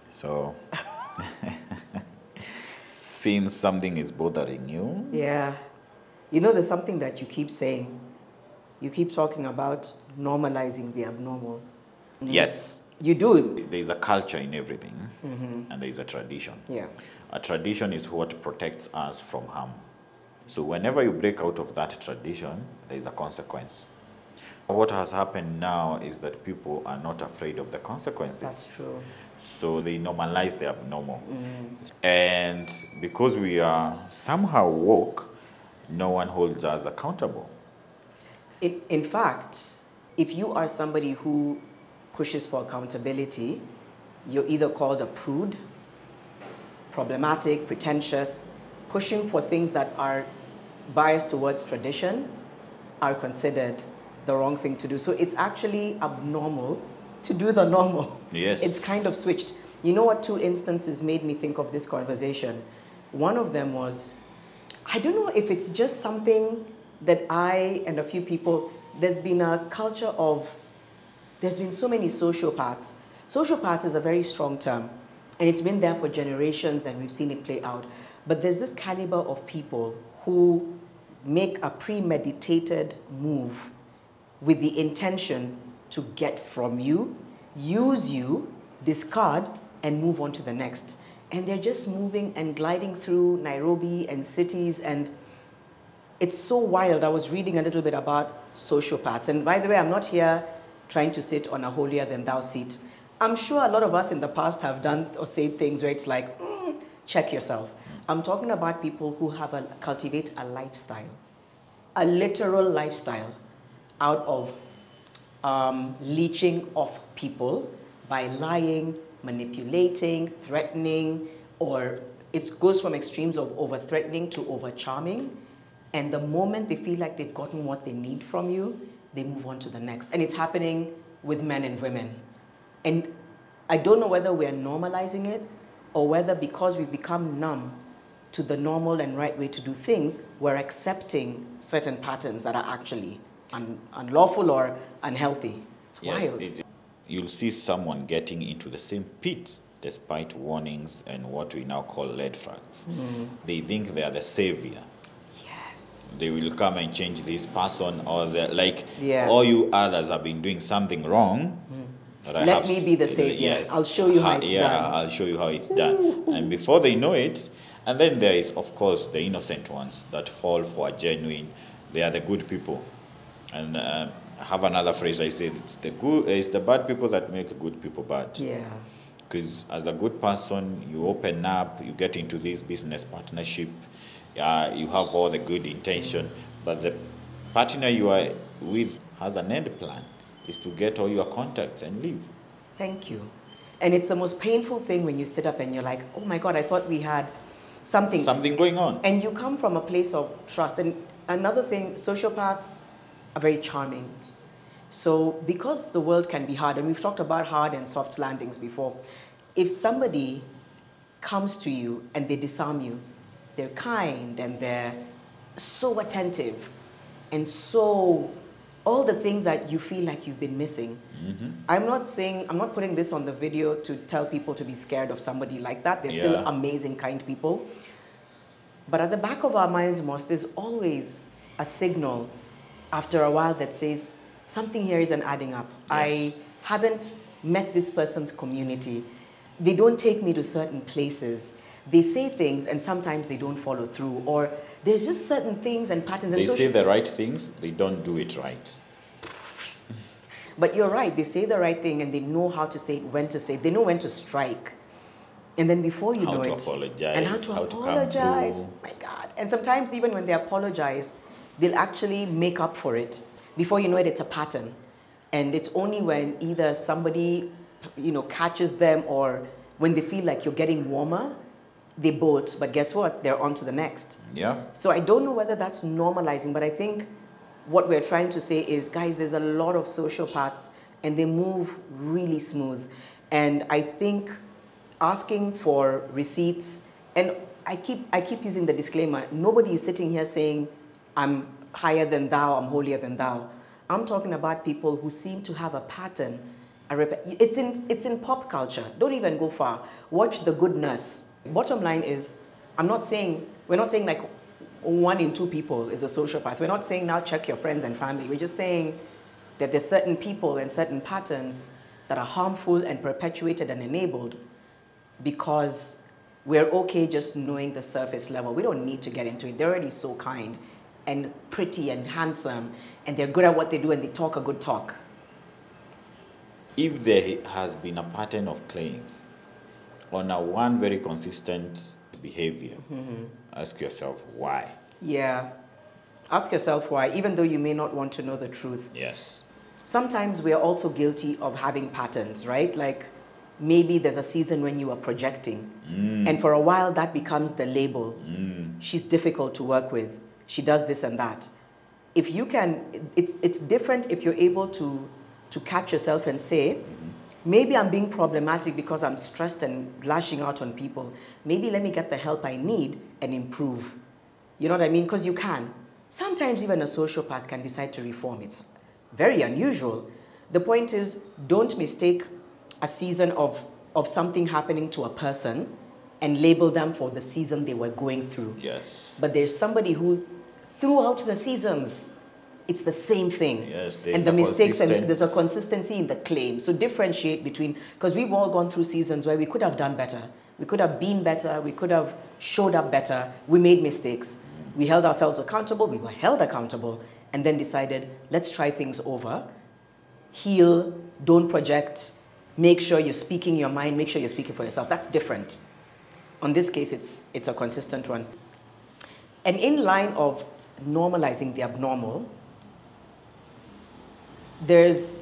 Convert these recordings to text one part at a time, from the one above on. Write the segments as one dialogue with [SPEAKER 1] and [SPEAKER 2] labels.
[SPEAKER 1] So, since something is bothering you,
[SPEAKER 2] Yeah. You know, there's something that you keep saying. You keep talking about normalizing the abnormal.
[SPEAKER 1] yes,
[SPEAKER 2] You do.
[SPEAKER 1] there is a culture in everything, and there is a tradition.
[SPEAKER 2] Yeah.
[SPEAKER 1] A tradition is what protects us from harm. So whenever you break out of that tradition, there is a consequence. What has happened now is that people are not afraid of the consequences.
[SPEAKER 2] That's true.
[SPEAKER 1] So they normalize the abnormal. And because we are somehow woke, no one holds us accountable.
[SPEAKER 2] In fact, if you are somebody who pushes for accountability, you're either called a prude, problematic, pretentious, pushing for things that are biased towards tradition are considered the wrong thing to do. So it's actually abnormal to do the normal.
[SPEAKER 1] Yes.
[SPEAKER 2] It's kind of switched. You know what two instances made me think of this conversation? One of them was, I don't know if it's just something that I and a few people, there's been a culture of, there's been so many sociopaths. Sociopath is a very strong term, and it's been there for generations, and we've seen it play out. But there's this caliber of people who make a premeditated move with the intention to get from you, use you, discard, and move on to the next. And they're just moving and gliding through Nairobi and cities, and it's so wild. I was reading a little bit about sociopaths. And by the way, I'm not here trying to sit on a holier than thou seat. I'm sure a lot of us in the past have done or said things where it's like, check yourself. I'm talking about people who have cultivate a lifestyle, a literal lifestyle out of leeching off people by lying, manipulating, threatening, or it goes from extremes of over-threatening to over-charming. And the moment they feel like they've gotten what they need from you, they move on to the next. And it's happening with men and women. And I don't know whether we're normalizing it or whether because we've become numb to the normal and right way to do things, we're accepting certain patterns that are actually unlawful or unhealthy. It's wild.
[SPEAKER 1] You'll see someone getting into the same pit despite warnings and what we now call red flags. They think they are the savior.
[SPEAKER 2] Yes.
[SPEAKER 1] They will come and change this person, or
[SPEAKER 2] Yeah.
[SPEAKER 1] all you others have been doing something wrong.
[SPEAKER 2] Let me be the savior.
[SPEAKER 1] Yes.
[SPEAKER 2] I'll show you how it's done.
[SPEAKER 1] I'll show you how it's done. And before they know it, and then there is, of course, the innocent ones that fall for a genuine, they are the good people. And I have another phrase I say, it's the bad people that make good people bad.
[SPEAKER 2] Yeah.
[SPEAKER 1] Because as a good person, you open up, you get into this business partnership, you have all the good intention, but the partner you are with has an end plan, is to get all your contacts and leave.
[SPEAKER 2] Thank you. And it's the most painful thing when you sit up and you're like, oh my God, I thought we had something
[SPEAKER 1] going on.
[SPEAKER 2] And you come from a place of trust. And another thing, sociopaths are very charming. So because the world can be hard, and we've talked about hard and soft landings before, if somebody comes to you and they disarm you, they're kind and they're so attentive and so all the things that you feel like you've been missing. I'm not putting this on the video to tell people to be scared of somebody like that. They're still amazing, kind people. But at the back of our minds, Moss, there's always a signal after a while that says, something here isn't adding up.
[SPEAKER 1] Yes.
[SPEAKER 2] I haven't met this person's community. They don't take me to certain places. They say things and sometimes they don't follow through. Or there's just certain things and patterns.
[SPEAKER 1] They say the right things, they don't do it right.
[SPEAKER 2] But you're right, they say the right thing and they know how to say it, when to say it. They know when to strike. And then before you know it.
[SPEAKER 1] How to apologize,
[SPEAKER 2] and how to
[SPEAKER 1] come through.
[SPEAKER 2] My God. And sometimes even when they apologize, they'll actually make up for it. Before you know it, it's a pattern. And it's only when either somebody, catches them or when they feel like you're getting warmer, they bolt. But guess what? They're on to the next.
[SPEAKER 1] Yeah.
[SPEAKER 2] So I don't know whether that's normalizing, but I think what we're trying to say is, guys, there's a lot of sociopaths and they move really smooth. And I think asking for receipts, and I keep using the disclaimer, nobody is sitting here saying, I'm higher than thou, I'm holier than thou. I'm talking about people who seem to have a pattern It's in pop culture. Don't even go far. Watch The Good Nurse. Bottom line is, we're not saying like 1 in 2 people is a sociopath. We're not saying now check your friends and family. We're just saying that there's certain people and certain patterns that are harmful and perpetuated and enabled because we're okay just knowing the surface level. We don't need to get into it. They're already so kind and pretty and handsome, and they're good at what they do and they talk a good talk.
[SPEAKER 1] If there has been a pattern of claims on a one very consistent behavior, ask yourself why.
[SPEAKER 2] Yeah. Ask yourself why, even though you may not want to know the truth.
[SPEAKER 1] Yes.
[SPEAKER 2] Sometimes we are also guilty of having patterns, right? Like maybe there's a season when you are projecting, and for a while that becomes the label. She's difficult to work with. She does this and that. If you can, it's different if you're able to catch yourself and say, maybe I'm being problematic because I'm stressed and lashing out on people. Maybe let me get the help I need and improve. You know what I mean? Because you can. Sometimes even a sociopath can decide to reform. It's very unusual. The point is, don't mistake a season of something happening to a person and label them for the season they were going through.
[SPEAKER 1] Yes.
[SPEAKER 2] But there's somebody who, throughout the seasons, it's the same thing.
[SPEAKER 1] Yes, there's
[SPEAKER 2] and the
[SPEAKER 1] a
[SPEAKER 2] mistakes, and there's a consistency in the claim. So differentiate between, because we've all gone through seasons where we could have done better. We could have been better. We could have showed up better. We made mistakes. We held ourselves accountable. We were held accountable. And then decided, let's try things over. Heal, don't project. Make sure you're speaking your mind. Make sure you're speaking for yourself. That's different. On this case, it's a consistent one. And in line of normalizing the abnormal, there's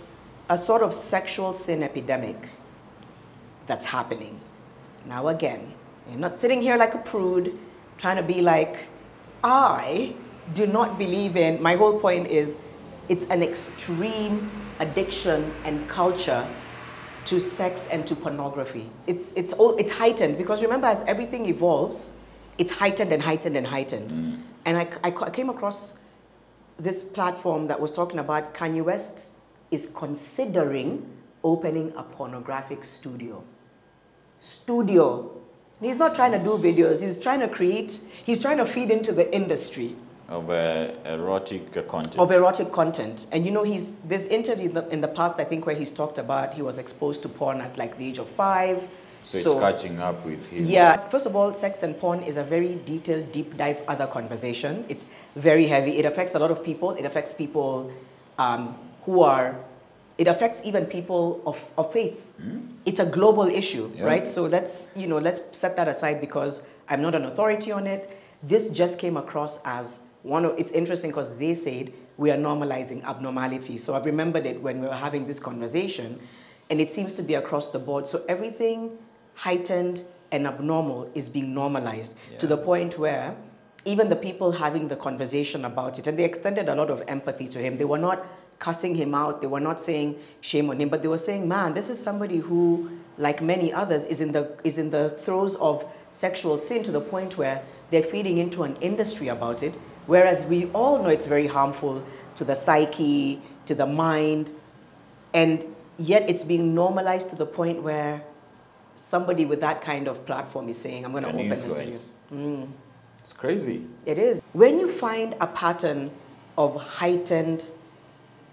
[SPEAKER 2] a sort of sexual sin epidemic that's happening. Now again, I'm not sitting here like a prude trying to be like, I do not believe in, my whole point is it's an extreme addiction and culture to sex and to pornography. It's heightened because remember, as everything evolves, it's heightened and heightened and heightened. And I came across this platform that was talking about Kanye West is considering opening a pornographic studio. He's not trying to do videos. He's trying to feed into the industry.
[SPEAKER 1] Of erotic content.
[SPEAKER 2] Of erotic content. And you know, there's interviews in the past, I think, where he's talked about he was exposed to porn at like the age of 5.
[SPEAKER 1] So it's catching up with him.
[SPEAKER 2] Yeah. First of all, sex and porn is a very detailed, deep dive other conversation. It's very heavy. It affects a lot of people. It affects people it affects even people of faith. It's a global issue, right? So let's set that aside because I'm not an authority on it. This just came across as it's interesting because they said we are normalizing abnormality. So I've remembered it when we were having this conversation, and it seems to be across the board. So everything heightened and abnormal is being normalized to the point where even the people having the conversation about it, and they extended a lot of empathy to him. They were not cussing him out. They were not saying shame on him, but they were saying, man, this is somebody who, like many others, is in the throes of sexual sin to the point where they're feeding into an industry about it, whereas we all know it's very harmful to the psyche, to the mind, and yet it's being normalized to the point where somebody with that kind of platform is saying, I'm going to open this studio.
[SPEAKER 1] It's crazy.
[SPEAKER 2] It is. When you find a pattern of heightened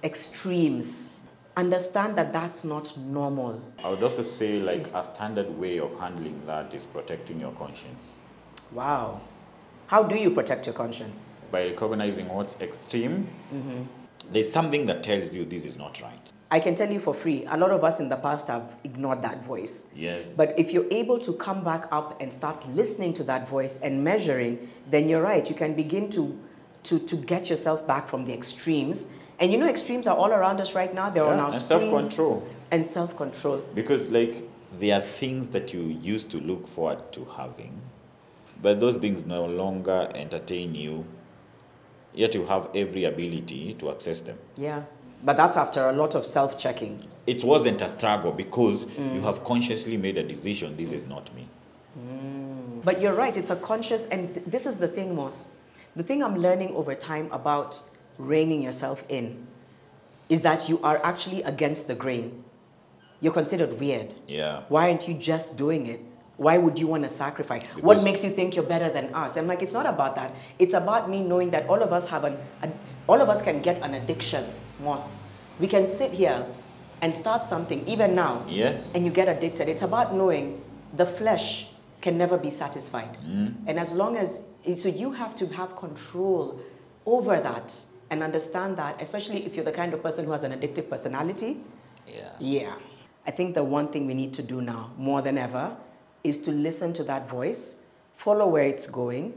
[SPEAKER 2] extremes, understand that that's not normal.
[SPEAKER 1] I would also say like a standard way of handling that is protecting your conscience.
[SPEAKER 2] Wow. How do you protect your conscience?
[SPEAKER 1] By recognizing what's extreme. There's something that tells you this is not right.
[SPEAKER 2] I can tell you for free, a lot of us in the past have ignored that voice.
[SPEAKER 1] Yes.
[SPEAKER 2] But if you're able to come back up and start listening to that voice and measuring, then you're right. You can begin to get yourself back from the extremes. And you know, extremes are all around us right now. They're on our screens.
[SPEAKER 1] And self-control.
[SPEAKER 2] And self-control.
[SPEAKER 1] Because like there are things that you used to look forward to having, but those things no longer entertain you, yet you have every ability to access them.
[SPEAKER 2] Yeah. But that's after a lot of self-checking.
[SPEAKER 1] It wasn't a struggle because you have consciously made a decision, this is not me.
[SPEAKER 2] But you're right, it's a conscious, and this is the thing, Moss. The thing I'm learning over time about reining yourself in is that you are actually against the grain. you're considered weird.
[SPEAKER 1] Yeah.
[SPEAKER 2] Why aren't you just doing it? Why would you want to sacrifice? What makes you think you're better than us? I'm like, it's not about that. It's about me knowing that all of us have all of us can get an addiction, Moss. We can sit here and start something, even now.
[SPEAKER 1] Yes.
[SPEAKER 2] And you get addicted. It's about knowing the flesh can never be satisfied. And as long as, so you have to have control over that and understand that, especially if you're the kind of person who has an addictive personality. Yeah. I think the one thing we need to do now, more than ever, is to listen to that voice, follow where it's going,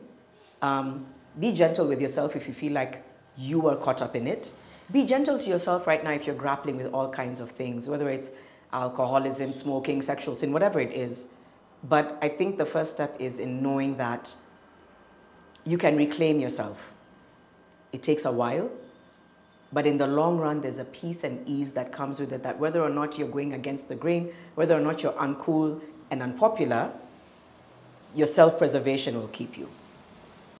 [SPEAKER 2] be gentle with yourself if you feel like you are caught up in it. Be gentle to yourself right now if you're grappling with all kinds of things, whether it's alcoholism, smoking, sexual sin, whatever it is. But I think the first step is in knowing that you can reclaim yourself. It takes a while, but in the long run, there's a peace and ease that comes with it, that whether or not you're going against the grain, whether or not you're uncool and unpopular, your self-preservation will keep you.